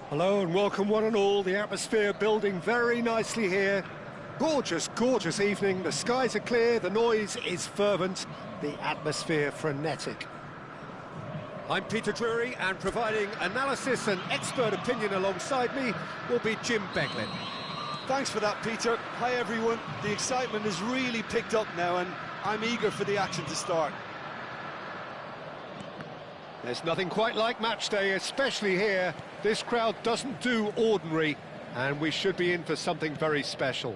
Hello and welcome one and all. The atmosphere building very nicely here. Gorgeous, gorgeous evening. The skies are clear, the noise is fervent, the atmosphere frenetic. I'm Peter Drury, and providing analysis and expert opinion alongside me will be Jim Beglin. Thanks for that, Peter. Hi, everyone. The excitement has really picked up now, and I'm eager for the action to start. There's nothing quite like match day, especially here. This crowd doesn't do ordinary, and we should be in for something very special.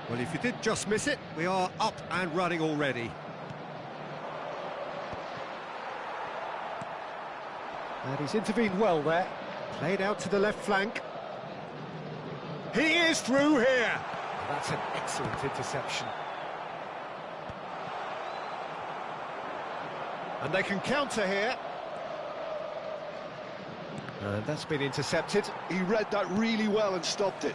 Well, if you did just miss it, we are up and running already. And he's intervened well there. Played out to the left flank. He is through here! That's an excellent interception. And they can counter here. And that's been intercepted. He read that really well and stopped it.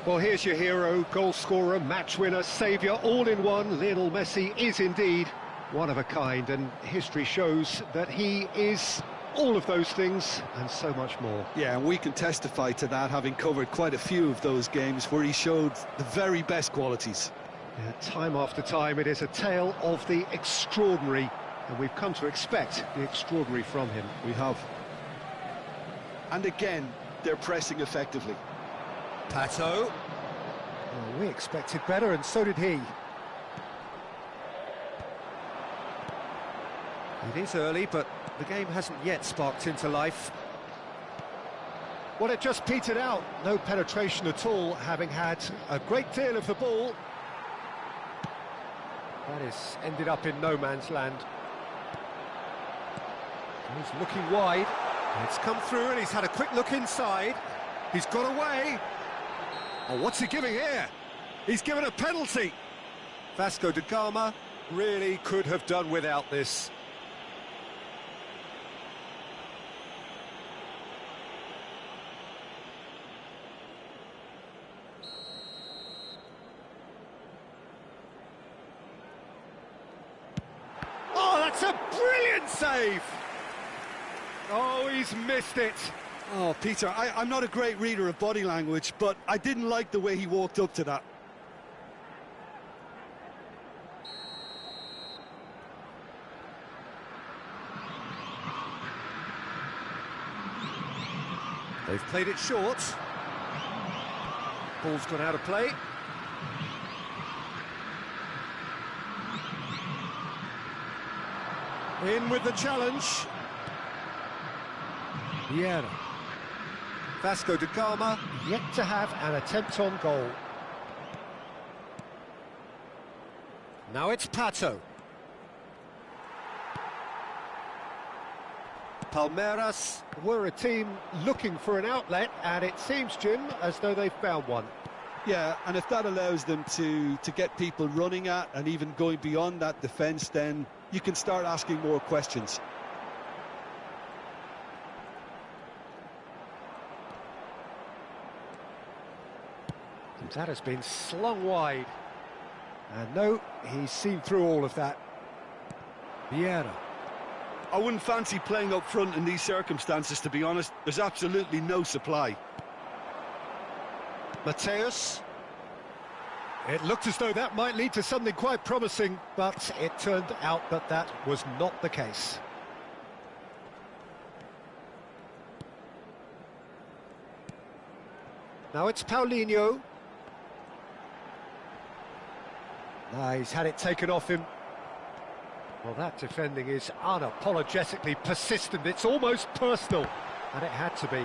Well, here's your hero, goal scorer, match winner, saviour, all in one. Lionel Messi is indeed one of a kind, and history shows that he is all of those things and so much more. Yeah, and we can testify to that, having covered quite a few of those games where he showed the very best qualities. Yeah, time after time, it is a tale of the extraordinary, and we've come to expect the extraordinary from him. We have. And again, they're pressing effectively. Pato. Well, we expected better, and so did he. It is early, but the game hasn't yet sparked into life. Well, it just petered out. No penetration at all, having had a great deal of the ball. That has ended up in no man's land. He's looking wide. It's come through and he's had a quick look inside. He's got away. Oh, what's he giving here? He's given a penalty. Vasco da Gama really could have done without this. That's a brilliant save! Oh, he's missed it. Oh, Peter, I'm not a great reader of body language, but I didn't like the way he walked up to that. They've played it short. Ball's gone out of play. In with the challenge. Vieira. Vasco da Gama yet to have an attempt on goal. Now it's Pato. Palmeiras were a team looking for an outlet, and it seems, Jim, as though they've found one. Yeah, and if that allows them to get people running at and even going beyond that defence, then you can start asking more questions. And that has been slung wide. And no, he's seen through all of that. Vieira. I wouldn't fancy playing up front in these circumstances, to be honest. There's absolutely no supply. Mateus. It looked as though that might lead to something quite promising, but it turned out that that was not the case. Now it's Paulinho. He's had it taken off him. Well, that defending is unapologetically persistent. It's almost personal, and it had to be.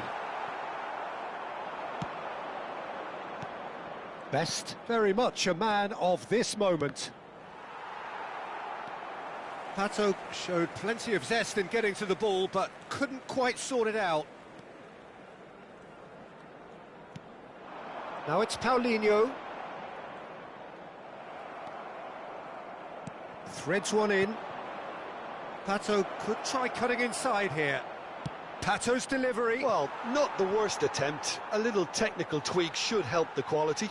Best, very much a man of this moment. Pato showed plenty of zest in getting to the ball, but couldn't quite sort it out. Now it's Paulinho. Threads one in. Pato could try cutting inside here. Pato's delivery. Well, not the worst attempt. A little technical tweak should help the quality.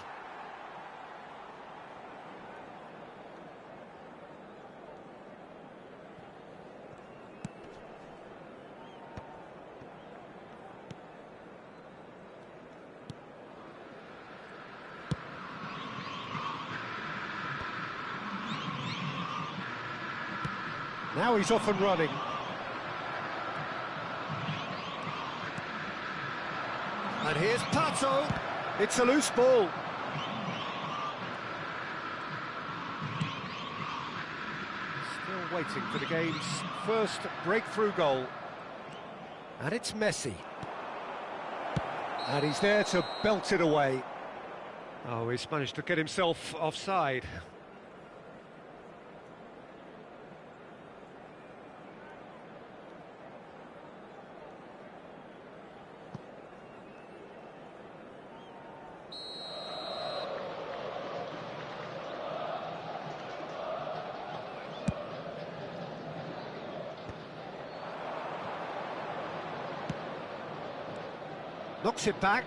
Now he's off and running. And here's Pato. It's a loose ball. Still waiting for the game's first breakthrough goal. And it's Messi. And he's there to belt it away. Oh, he's managed to get himself offside. Knocks it back.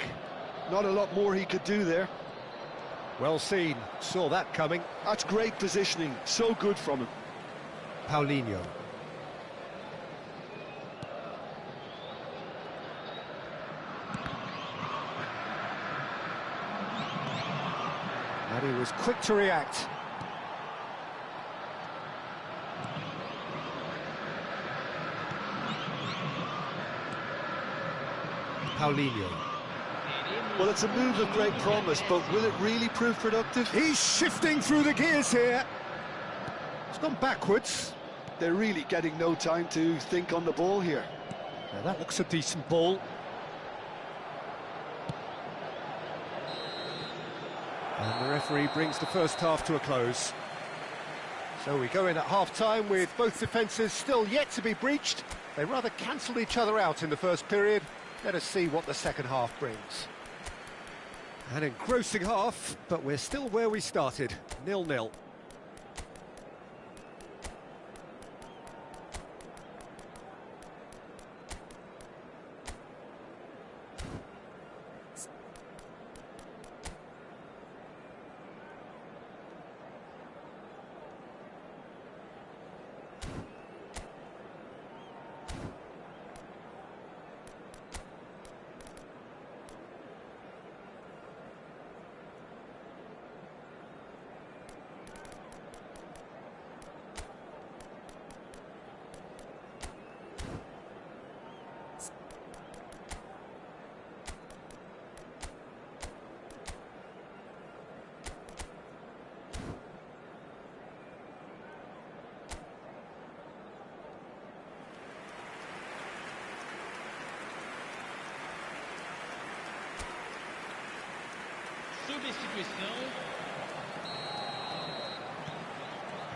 Not a lot more he could do there. Well seen. Saw that coming. That's great positioning. So good from him. Paulinho. And he was quick to react. Paulinho. Well, it's a move of great promise, but will it really prove productive? He's shifting through the gears here. It's gone backwards. They're really getting no time to think on the ball here. Now that looks a decent ball. And the referee brings the first half to a close. So we go in at half-time with both defences still yet to be breached. They rather cancelled each other out in the first period. Let us see what the second half brings. An engrossing half, but we're still where we started, 0-0.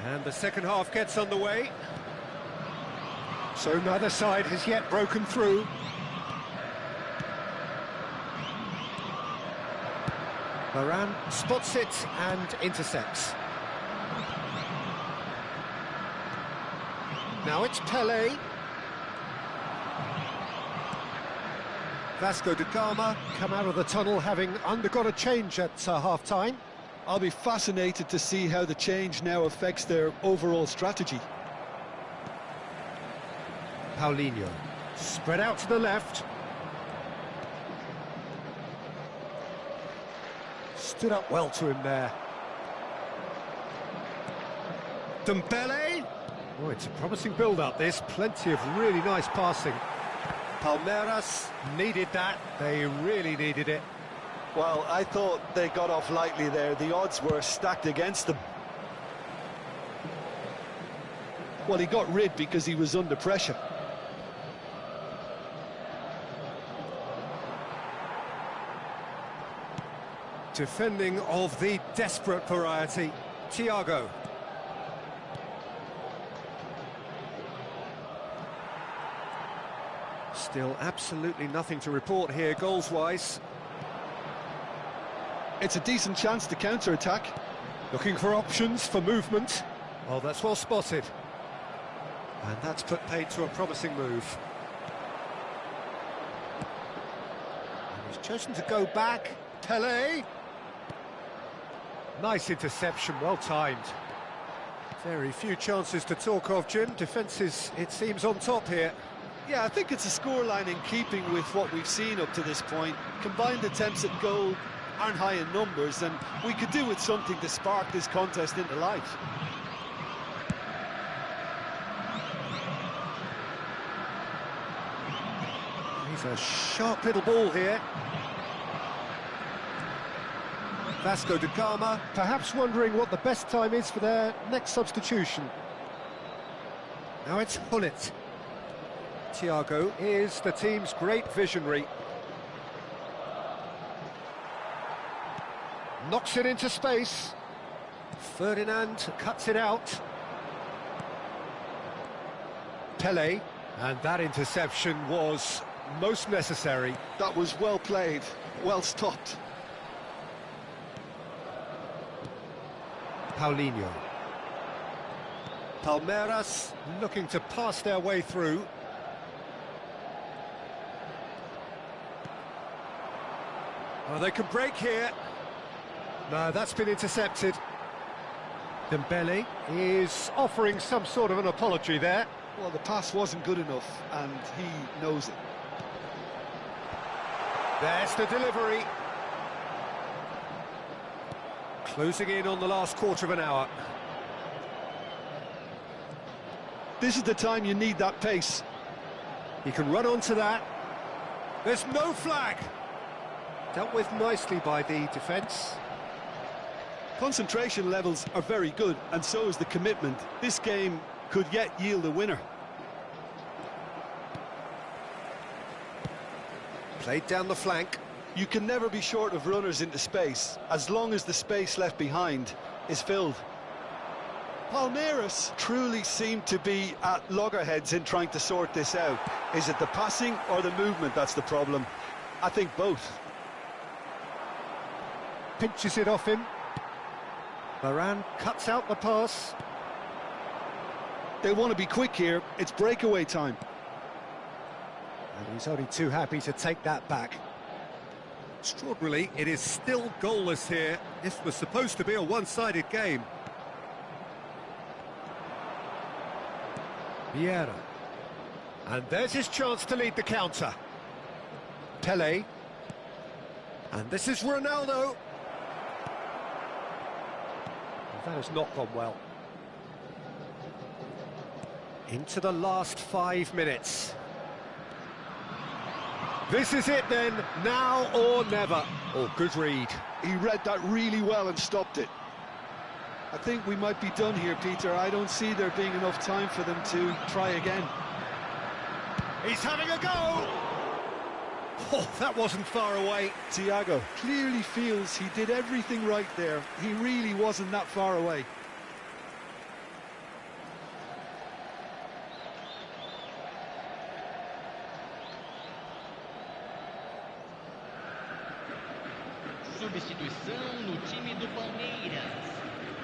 And the second half gets underway. So neither side has yet broken through. Varane spots it and intercepts. Now it's Pele. Vasco da Gama come out of the tunnel having undergone a change at half-time. I'll be fascinated to see how the change now affects their overall strategy. Paulinho, spread out to the left. Stood up well to him there. Dembele. Oh, it's a promising build-up, this. Plenty of really nice passing. Palmeiras needed that. They really needed it. Well, I thought they got off lightly there. The odds were stacked against them. Well, he got rid because he was under pressure. Defending of the desperate variety. Thiago. Still absolutely nothing to report here, goals-wise. It's a decent chance to counter-attack. Looking for options for movement. Oh, that's well spotted. And that's put paid to a promising move. And he's chosen to go back. Pelé. Nice interception, well timed. Very few chances to talk of, Jim. Defence is, it seems, on top here. Yeah, I think it's a scoreline in keeping with what we've seen up to this point. Combined attempts at goal aren't high in numbers, and we could do with something to spark this contest into life. He's a sharp little ball here. Vasco da Gama, perhaps wondering what the best time is for their next substitution. Now it's Hullet. Thiago is the team's great visionary. Knocks it into space. Ferdinand cuts it out. Pelé, and that interception was most necessary. That was well played, well stopped. Paulinho. Palmeiras looking to pass their way through. Oh, they can break here. No, that's been intercepted. Dembele is offering some sort of an apology there. Well, the pass wasn't good enough, and he knows it. There's the delivery. Closing in on the last quarter of an hour. This is the time you need that pace. He can run onto that. There's no flag. Dealt with nicely by the defence. Concentration levels are very good, and so is the commitment. This game could yet yield a winner. Played down the flank. You can never be short of runners into space, as long as the space left behind is filled. Palmeiras truly seem to be at loggerheads in trying to sort this out. Is it the passing or the movement that's the problem? I think both. Pinches it off him. Varane cuts out the pass. They want to be quick here. It's breakaway time. And he's only too happy to take that back. Extraordinarily, it is still goalless here. This was supposed to be a one-sided game. Vieira. And there's his chance to lead the counter. Pelé. And this is Ronaldo. That has not gone well. Into the last 5 minutes. This is it then, now or never. Oh, good read. He read that really well and stopped it. I think we might be done here, Peter. I don't see there being enough time for them to try again. He's having a go! Oh, that wasn't far away. Thiago clearly feels he did everything right there. He really wasn't that far away. Substituição no time do Palmeiras.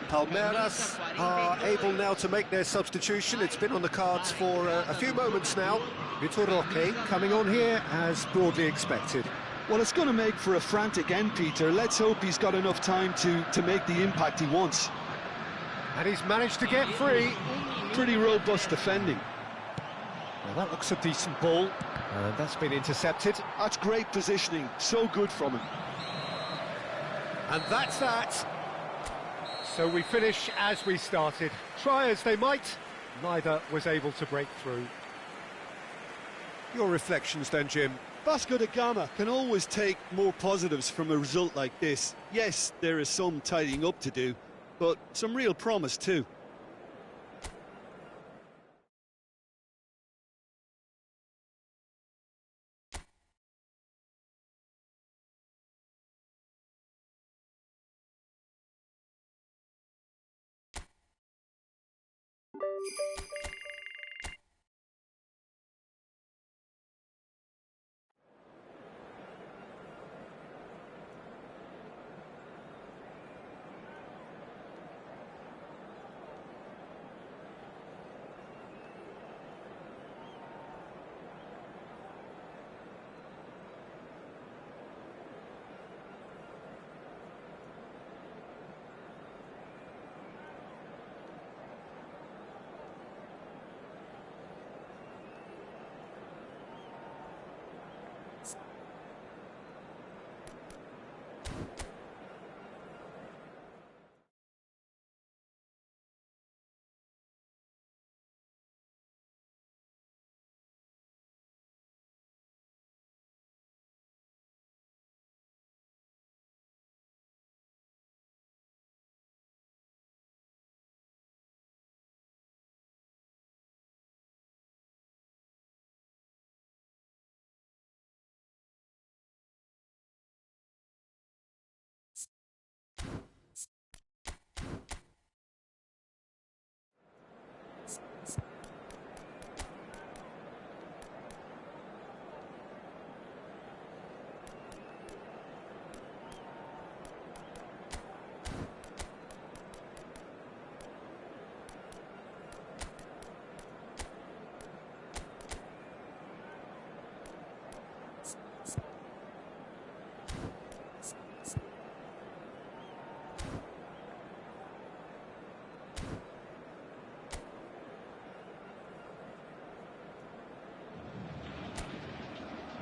Palmeiras are able now to make their substitution. It's been on the cards for a few moments now. Vitor Roque coming on here as broadly expected. Well, it's going to make for a frantic end, Peter. Let's hope he's got enough time to make the impact he wants. And he's managed to get free. Pretty robust defending. Well, that looks a decent ball. And that's been intercepted. That's great positioning. So good from him. And that's that. So we finish as we started. Try as they might, neither was able to break through. Your reflections then, Jim? Vasco da Gama can always take more positives from a result like this. Yes, there is some tidying up to do, but some real promise too.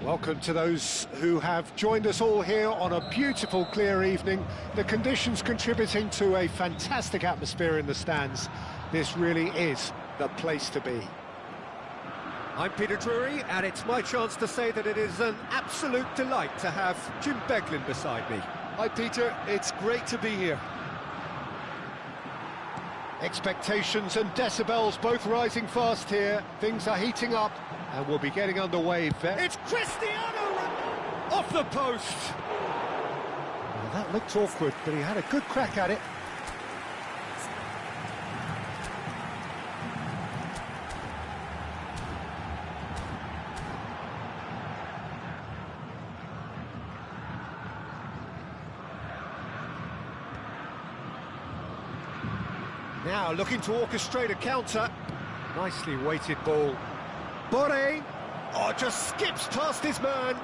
Welcome to those who have joined us all here on a beautiful, clear evening. The conditions contributing to a fantastic atmosphere in the stands. This really is the place to be. I'm Peter Drury, and it's my chance to say that it is an absolute delight to have Jim Beglin beside me. Hi, Peter. It's great to be here. Expectations and decibels both rising fast here. Things are heating up, and we'll be getting underway very... It's Cristiano Ronaldo! Off the post! Well, that looked awkward, but he had a good crack at it. Now looking to orchestrate a counter. Nicely weighted ball. Torne! Oh, just skips past his man.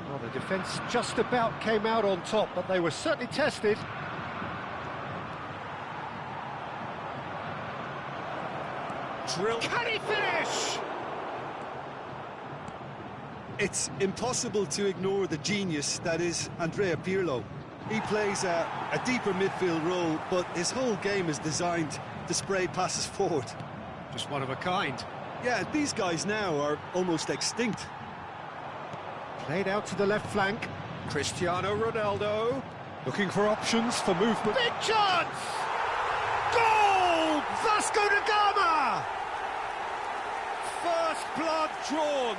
Well, the defence just about came out on top, but they were certainly tested. Drill. Can he finish? It's impossible to ignore the genius that is Andrea Pirlo. He plays a deeper midfield role, but his whole game is designed to spray passes forward. Just one of a kind. Yeah, these guys now are almost extinct. Played out to the left flank. Cristiano Ronaldo. Looking for options for movement. Big chance! Goal! Vasco da Gama! First blood drawn.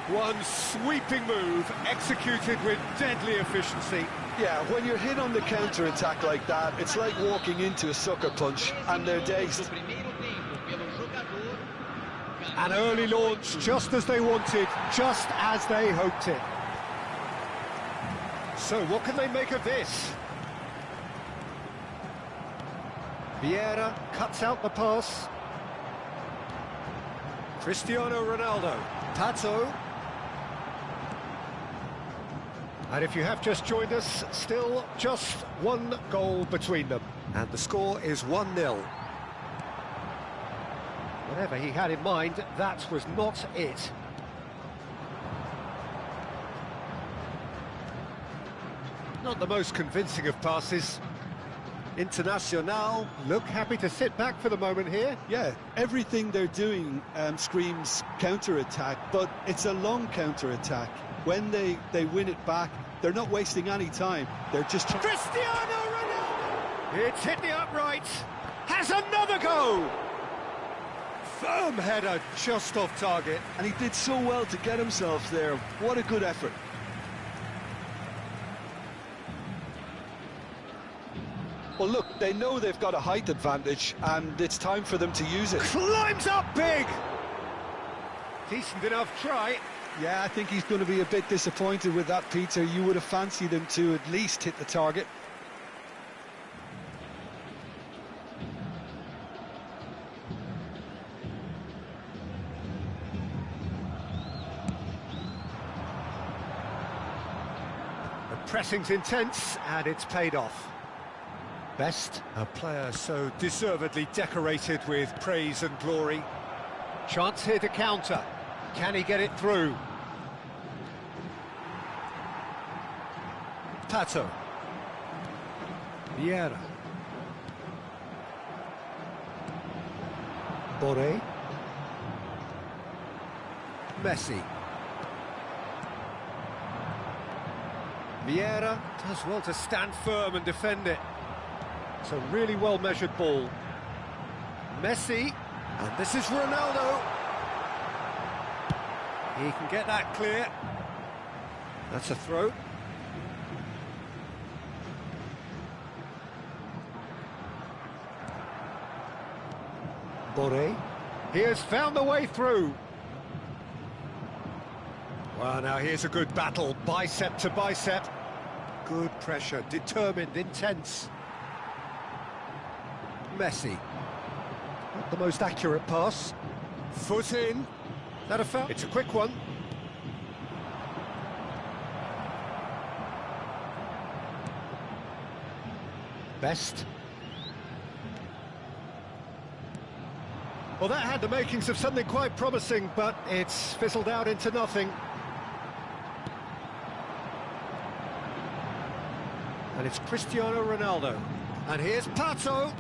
One sweeping move, executed with deadly efficiency. Yeah, when you're hit on the counter-attack like that, it's like walking into a sucker punch, and they're dazed. An early launch, just as they wanted, just as they hoped it. So what can they make of this? Vieira cuts out the pass. Cristiano Ronaldo. Pato. And if you have just joined us, still just one goal between them. And the score is 1-0. Whatever he had in mind, that was not it. Not the most convincing of passes. Internacional look happy to sit back for the moment here. Yeah, everything they're doing screams counter-attack, but it's a long counter-attack. When they win it back, they're not wasting any time. They're just trying... Cristiano Ronaldo! It's hit the upright. Has another go! Firm header just off target. And he did so well to get himself there. What a good effort. Well, look, they know they've got a height advantage, and it's time for them to use it. Climbs up big! Decent enough try. Yeah, I think he's going to be a bit disappointed with that, Peter. You would have fancied him to at least hit the target. The pressing's intense, and it's paid off. Best, a player so deservedly decorated with praise and glory. Chance here to counter. Can he get it through? Pato. Vieira. Boré. Messi. Vieira does well to stand firm and defend it. It's a really well-measured ball. Messi, and this is Ronaldo. He can get that clear. That's a throw. Boré. He has found the way through. Well, now here's a good battle, bicep to bicep. Good pressure, determined, intense. Messi. Not the most accurate pass. Foot in. That a foul? It's a quick one. Best. Well, that had the makings of something quite promising, but it's fizzled out into nothing. And it's Cristiano Ronaldo. And here's Pato.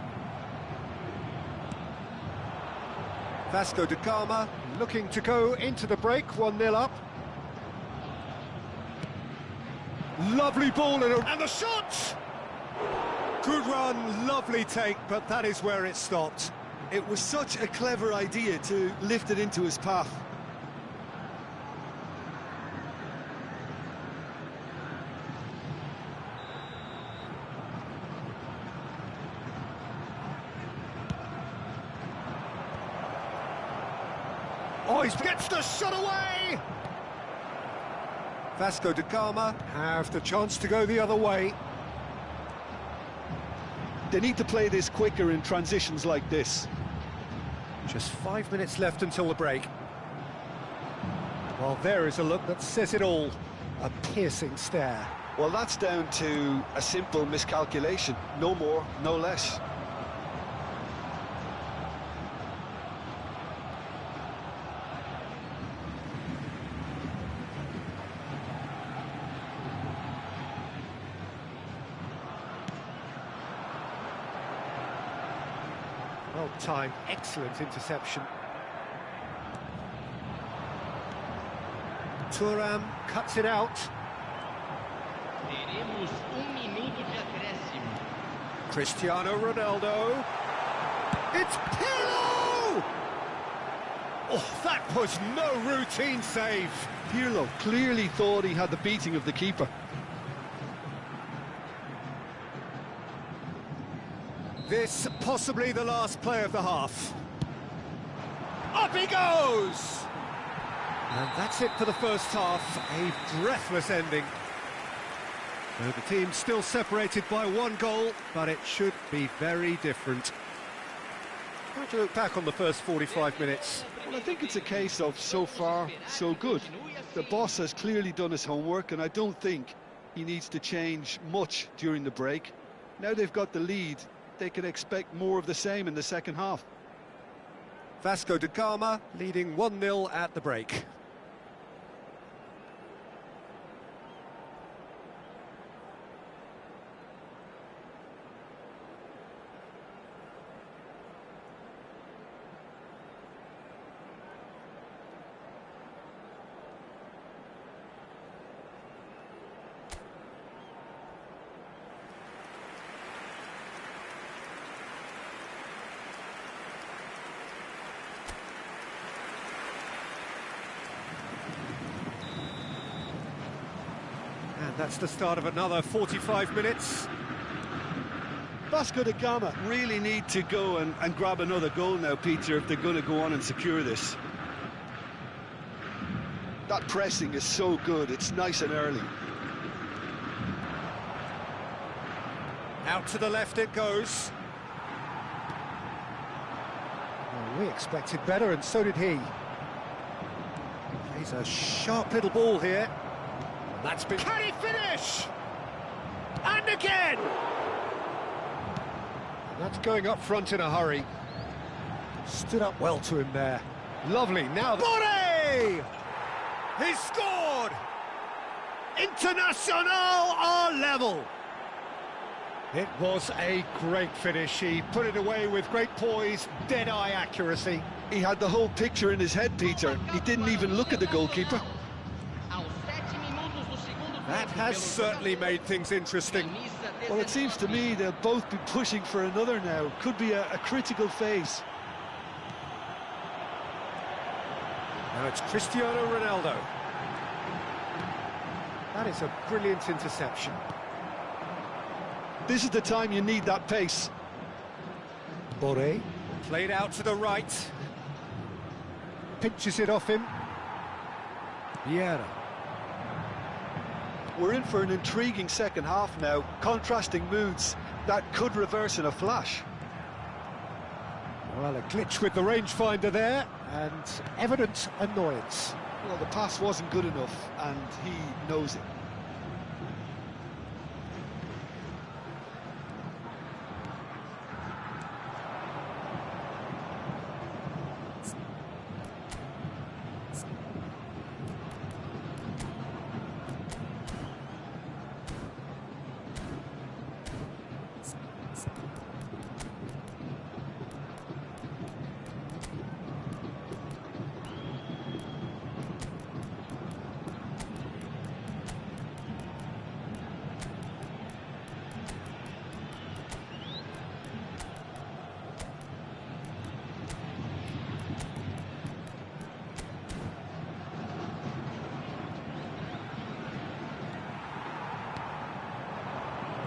Vasco da Gama looking to go into the break, 1-0 up. Lovely ball and the shot! Good run, lovely take, but that is where it stopped. It was such a clever idea to lift it into his path. Oh, he gets the shot away! Vasco da Gama have the chance to go the other way. They need to play this quicker in transitions like this. Just 5 minutes left until the break. Well, there is a look that says it all. A piercing stare. Well, that's down to a simple miscalculation. No more, no less. Well timed, excellent interception. Thuram cuts it out. Teremos minuto de acréscimo. Cristiano Ronaldo. It's Pirlo! Oh, that was no routine save. Pirlo clearly thought he had the beating of the keeper. This possibly the last play of the half. Up he goes! And that's it for the first half, a breathless ending. So the team's still separated by one goal, but it should be very different. How do you look back on the first 45 minutes? Well, I think it's a case of so far, so good. The boss has clearly done his homework, and I don't think he needs to change much during the break. Now they've got the lead, they can expect more of the same in the second half. Vasco da Gama leading 1-0 at the break. And that's the start of another 45 minutes. Vasco da Gama really need to go and grab another goal now, Peter, if they're going to go on and secure this. That pressing is so good, it's nice and early. Out to the left it goes. Well, we expected better, and so did he. He's a sharp little ball here. That's been... Can he finish? And again! And that's going up front in a hurry. Stood up well to him there. Lovely, now... Body! He's scored! Internacional are level! It was a great finish. He put it away with great poise, dead-eye accuracy. He had the whole picture in his head, Peter. He didn't even look at the goalkeeper. That has certainly made things interesting. Well, it seems to me they'll both be pushing for another now. Could be a critical phase. Now it's Cristiano Ronaldo. That is a brilliant interception. This is the time you need that pace. Boré played out to the right. Pinches it off him. Vieira. We're in for an intriguing second half now. Contrasting moods that could reverse in a flash. Well, a glitch with the rangefinder there, and evident annoyance. Well, the pass wasn't good enough, and he knows it.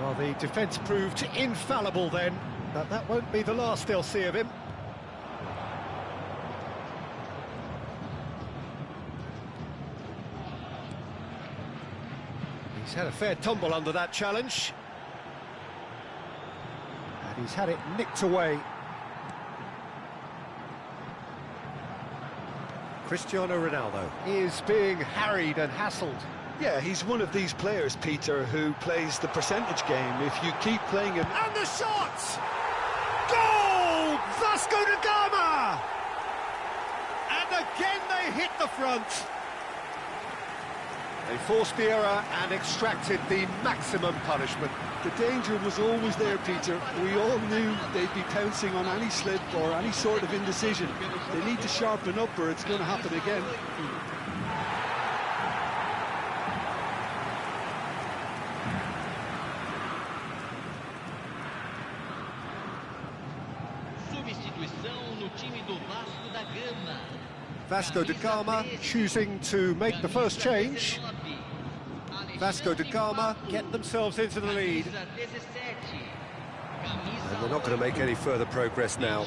Well, the defence proved infallible then, but that won't be the last they'll see of him. He's had a fair tumble under that challenge. And he's had it nicked away. Cristiano Ronaldo is being harried and hassled. Yeah, he's one of these players, Peter, who plays the percentage game. If you keep playing him... And the shot! Goal! Vasco da Gama! And again they hit the front. They forced the error and extracted the maximum punishment. The danger was always there, Peter. We all knew they'd be pouncing on any slip or any sort of indecision. They need to sharpen up or it's going to happen again. Vasco da Gama choosing to make the first change. Vasco da Gama get themselves into the lead. And they're not going to make any further progress now.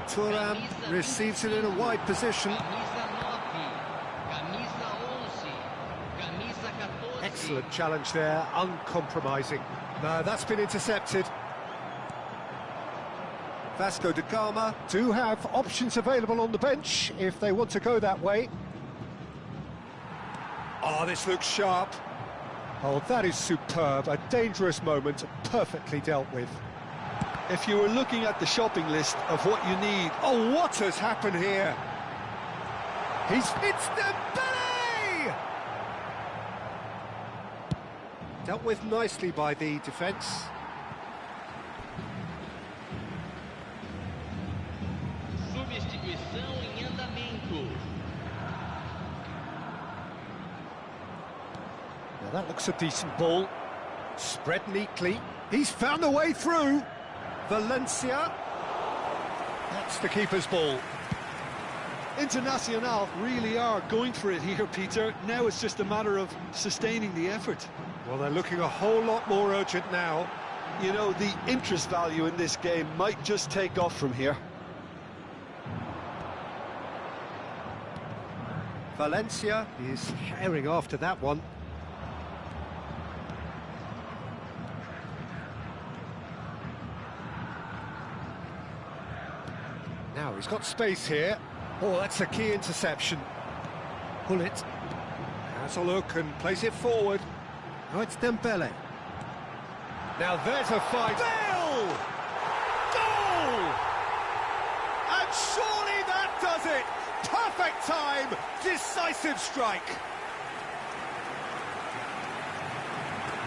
Thuram receives it in a wide position. Excellent challenge there, uncompromising. No, that's been intercepted. Vasco da Gama do have options available on the bench if they want to go that way. Oh, this looks sharp. Oh, that is superb. A dangerous moment, perfectly dealt with. If you were looking at the shopping list of what you need... Oh, what has happened here? It's Dembele! Dealt with nicely by the defence. Substituição em andamento. Now that looks a decent ball. Spread neatly. He's found a way through. Valencia. That's the keeper's ball. Internacional really are going for it here, Peter. Now it's just a matter of sustaining the effort. Well, they're looking a whole lot more urgent now. You know, the interest value in this game might just take off from here. Valencia is herring after that one. Now he's got space here. Oh, that's a key interception. Pull it. Has a look and plays it forward. Now it's Dembele. Now there's a fight. Bale! Goal! And surely that does it! Perfect time! Decisive strike!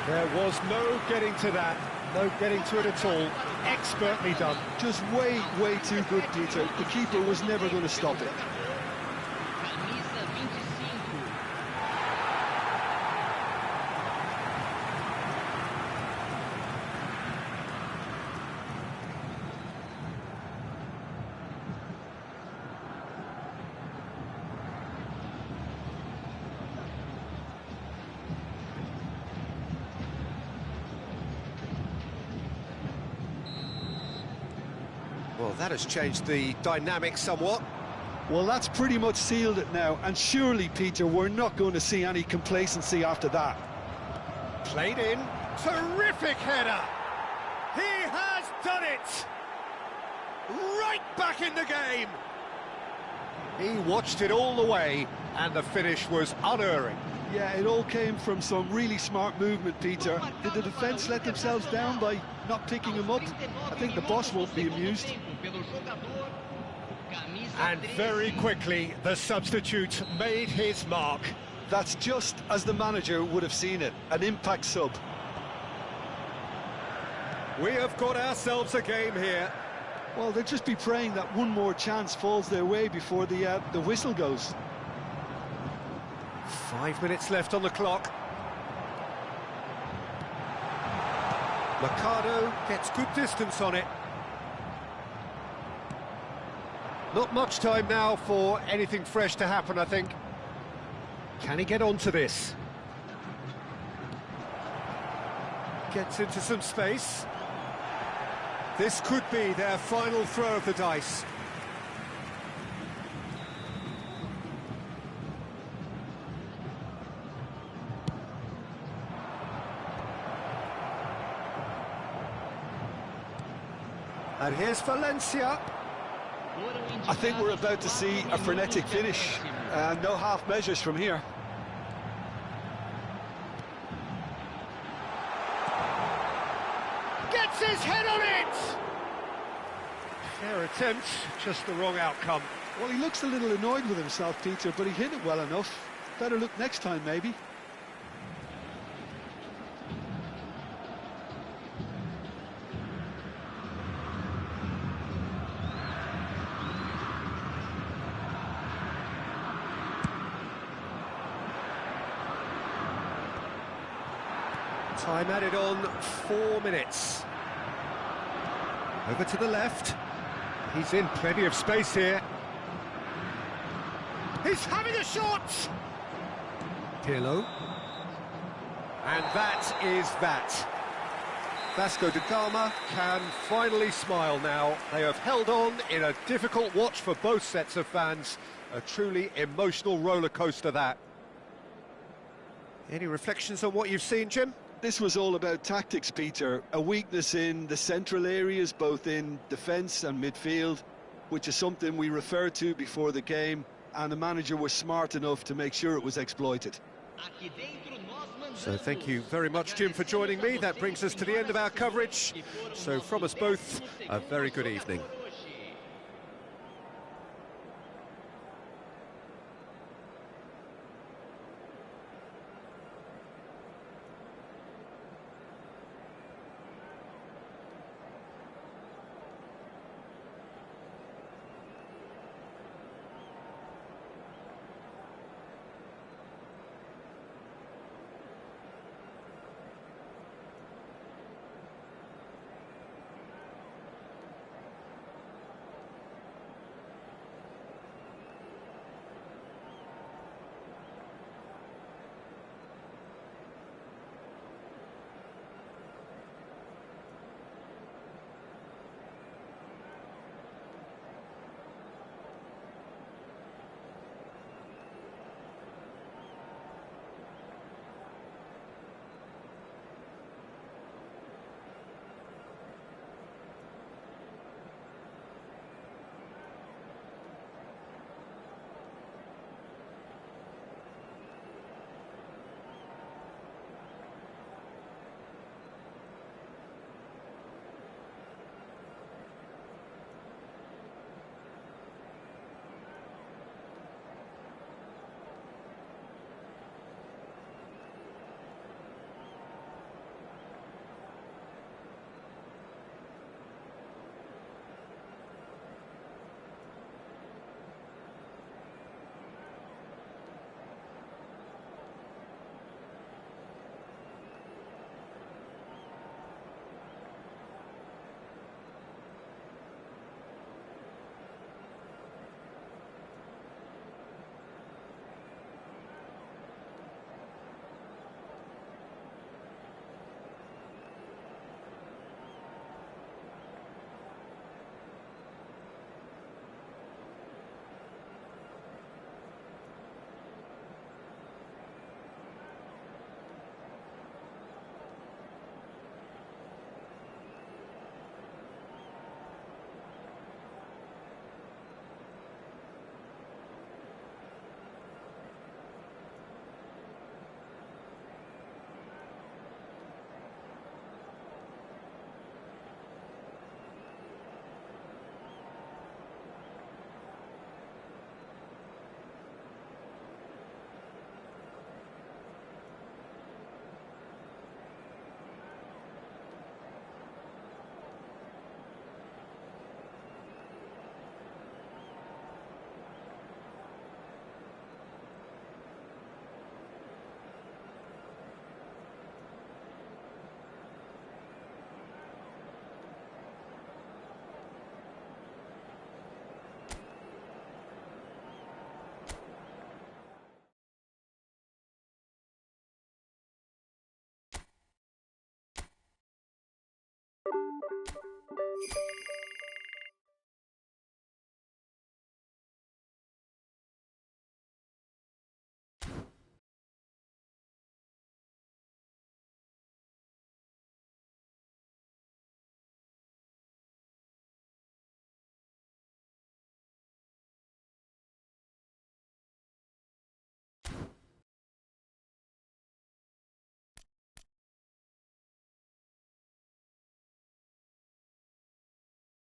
There was no getting to that. No getting to it at all. Expertly done. Just way, way too good, Peter. The keeper was never going to stop it. Camisa 25. Well, that has changed the dynamic somewhat. Well, that's pretty much sealed it now. And surely, Peter, we're not going to see any complacency after that. Played in. Terrific header! He has done it! Right back in the game! He watched it all the way, and the finish was unerring. Yeah, it all came from some really smart movement, Peter. Did the defence let themselves down by not picking him up? I think the boss won't be amused. And very quickly, the substitute made his mark. That's just as the manager would have seen it, an impact sub. We have got ourselves a game here. Well, they'll just be praying that one more chance falls their way before the whistle goes. 5 minutes left on the clock. Mercado gets good distance on it. Not much time now for anything fresh to happen, I think. Can he get onto this? Gets into some space. This could be their final throw of the dice. And here's Valencia. I think we're about to see a frenetic finish. No half measures from here. Gets his head on it! Fair attempt, just the wrong outcome. Well, he looks a little annoyed with himself, Peter, but he hit it well enough. Better look next time, maybe. Time added on 4 minutes. Over to the left. He's in plenty of space here. He's having a shot! Pirlo. And that is that. Vasco da Gama can finally smile now. They have held on in a difficult watch for both sets of fans. A truly emotional roller coaster, that. Any reflections on what you've seen, Jim? This was all about tactics, Peter. A weakness in the central areas, both in defence and midfield, which is something we referred to before the game, and the manager was smart enough to make sure it was exploited. Aqui dentro nós mandamos. So thank you very much, Jim, for joining me. That brings us to the end of our coverage. So from us both, a very good evening.